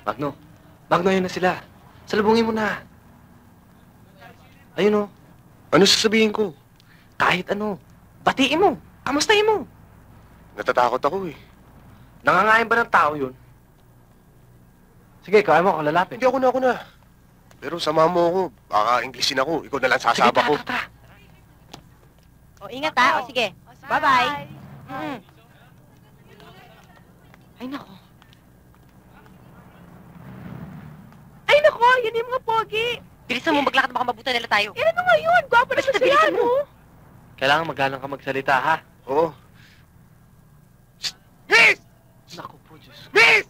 Magno. Magno, ayun na sila. Salubungin mo na. Ayun o. Ano sasabihin ko? Kahit ano. Batiin mo. Kamustahin mo. Natatakot ako eh. Nangangain ba ng tao yun? Sige, kaya mo ako lalapit. Hindi, ako na. Pero sama mo ako. Baka Englishin ako. Ikaw na lang Sige, sasaba ko. tara. O, ingat ha. O, sige. Bye-bye. Ay, nako. Ay, nako. Yan yung mga pogi. Bilisan mo maglakad, baka mabuta nila tayo. Eh, ano nga yun? Gwapo na Basta sila, bilisan mo. no? Kailangan magalang ka magsalita, ha? Oo. Miss! Naku po, Diyos. Miss!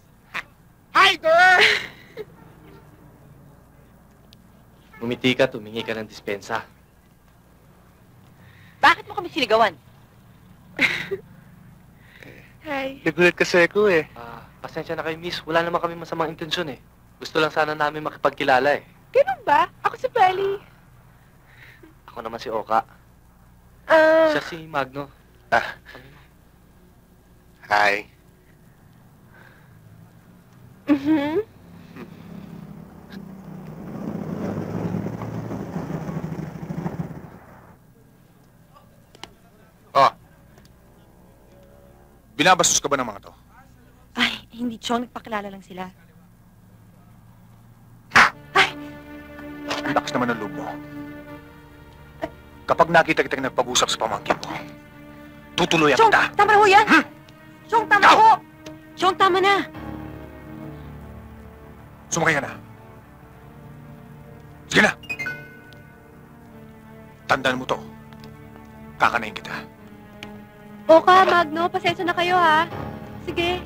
Hi, girl! Umiti ka, tumingi ka ng dispensa. Bakit mo kami sinigawan? Hi. Nagulat kasi ako eh. Pasensya na kayo, miss. Wala naman kami masamang intensyon, eh. Gusto lang sana namin makipagkilala, eh. Ganun ba? Ako si Belly. Ako naman si Oka. Siya si Magno. Hi. Oh. Binabastos ka ba ng mga to? Ay, hindi, Chong. Nagpakilala lang sila. Ang lakas naman ng loob mo. Kapag nakita kitang nagpag-usap sa pamangkin mo, tutuloy Chong, kita. tama na ho yan! Chong, tama na ho! Chong, tama na! Sumakay ka na. Sige na. Tandaan mo to. Kakanayin kita. Oka, Magno, pasensya na kayo, ha? Sige.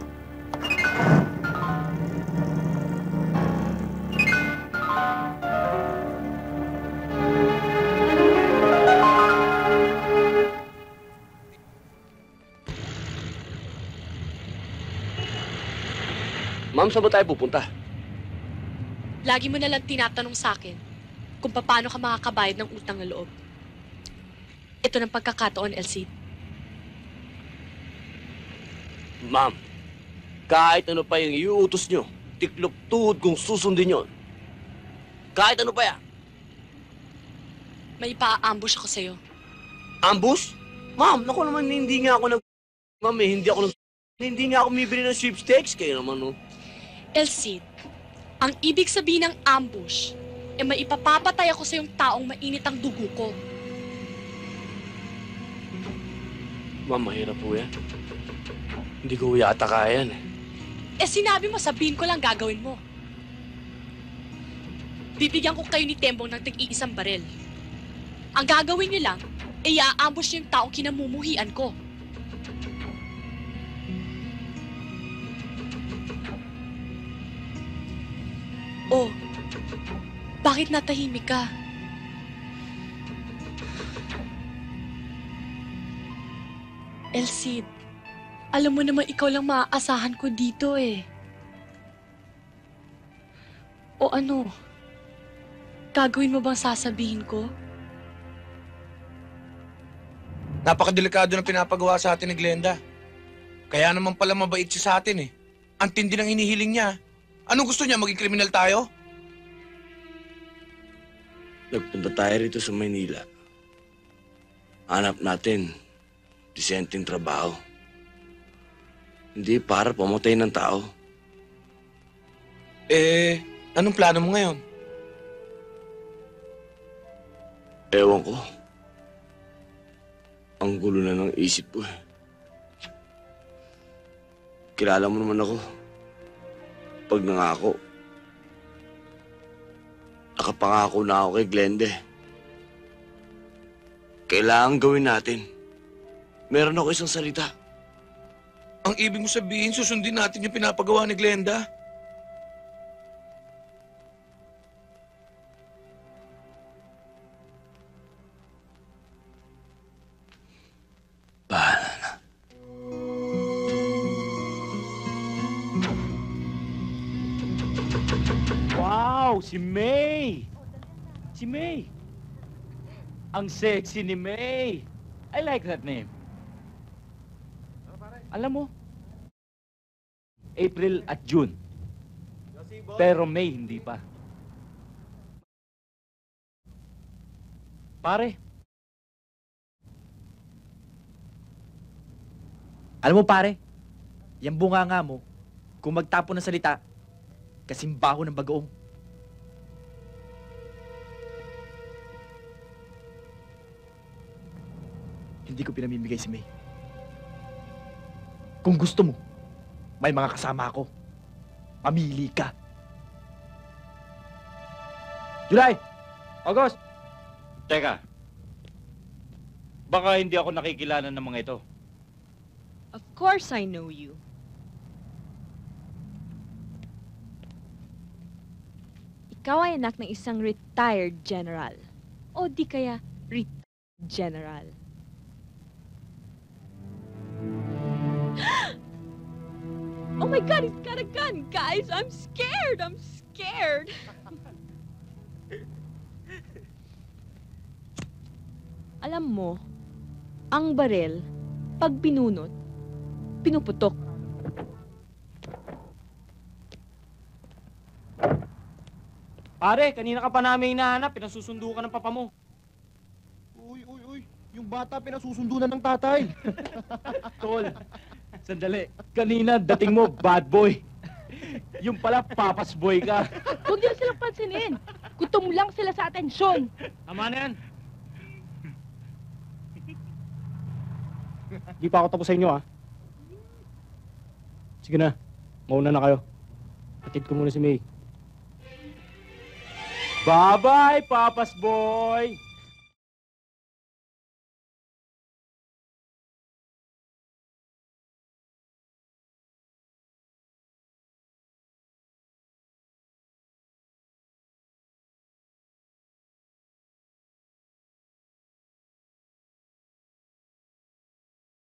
Ma'am, saan ba tayo pupunta? Lagi mo nalang tinatanong sa akin kung paano ka makakabayad ng utang na loob. Ito ng pagkakataon, Elsie. Ma'am, kahit ano pa yung iuutos nyo, tiklop tuhod kung susundin yon. Kahit ano pa yan. May pa-ambush ako sa'yo. Ambush? Ma'am, naku naman, hindi nga ako Ma'am, hindi nga ako bumibili ng sweepstakes. Kayo naman, no? Elsie, ang ibig sabihin ng ambush, may ipapapatay ako sa yung taong mainit ang dugo ko. Ma'am, mahirap po yan. Hindi ko yata kaya yan, Sinabi mo, sabihin ko lang gagawin mo. Bibigyan ko kayo ni Tembong ng tig-iisang barel. Ang gagawin niyo lang, i-ambush niyo yung taong kinamumuhian ko. Oh, bakit natahimik ka? Elsie, alam mo naman ikaw lang maaasahan ko dito eh. O ano? Gagawin mo bang sasabihin ko? Napakadelikado ng pinapagawa sa atin ni Glenda. Kaya naman pala mabait siya sa atin eh. Ang tindi ng hinihiling niya. Anong gusto niya, maging kriminal tayo? Nagpunta tayo rito sa Maynila. Hanap natin disenteng trabaho. Hindi para pamatay ng tao. Anong plano mo ngayon? Ewan ko. Ang gulo na ng isip ko eh. Kilala mo naman ako. Pag nangako, nakapangako na ako kay Glende. Kailangan gawin natin. Meron ako isang salita. Ang ibig mo sabihin, susundin natin yung pinapagawa ni Glenda? Bahala na. Wow, si May! Si May! Ang sexy ni May! I like that name. Alam mo, April at June. Pero May, hindi pa. Pare, Alam mo pare, yung bunganga mo, kung magtapo ng salita, kasing baho ng bagoong. Hindi ko pinamimigay si May. Kung gusto mo, may mga kasama ako. Mamili ka. July! August! Teka. Baka hindi ako nakikilala ng mga ito. Of course I know you. Ikaw ay anak ng isang retired general. O di kaya retired general. Oh my God, he's got a gun! Guys, I'm scared! I'm scared! Alam mo, ang barel, pag binunot, pinuputok. Pare, kanina ka pa namin hinahanap. Pinasusundo ka ng papa mo. Uy. Yung bata pinasusundo na ng tatay. Tol, sandali. Kanina, dating mo, bad boy. Yung pala, papas boy ka. Huwag niyo silang pansinin. Gutom lang sila sa atensyon. Tama na yan. Di pa ako tapos sa inyo, ha? Sige na, mauna na kayo. Hatid ko muna si May. Bye-bye, papas boy!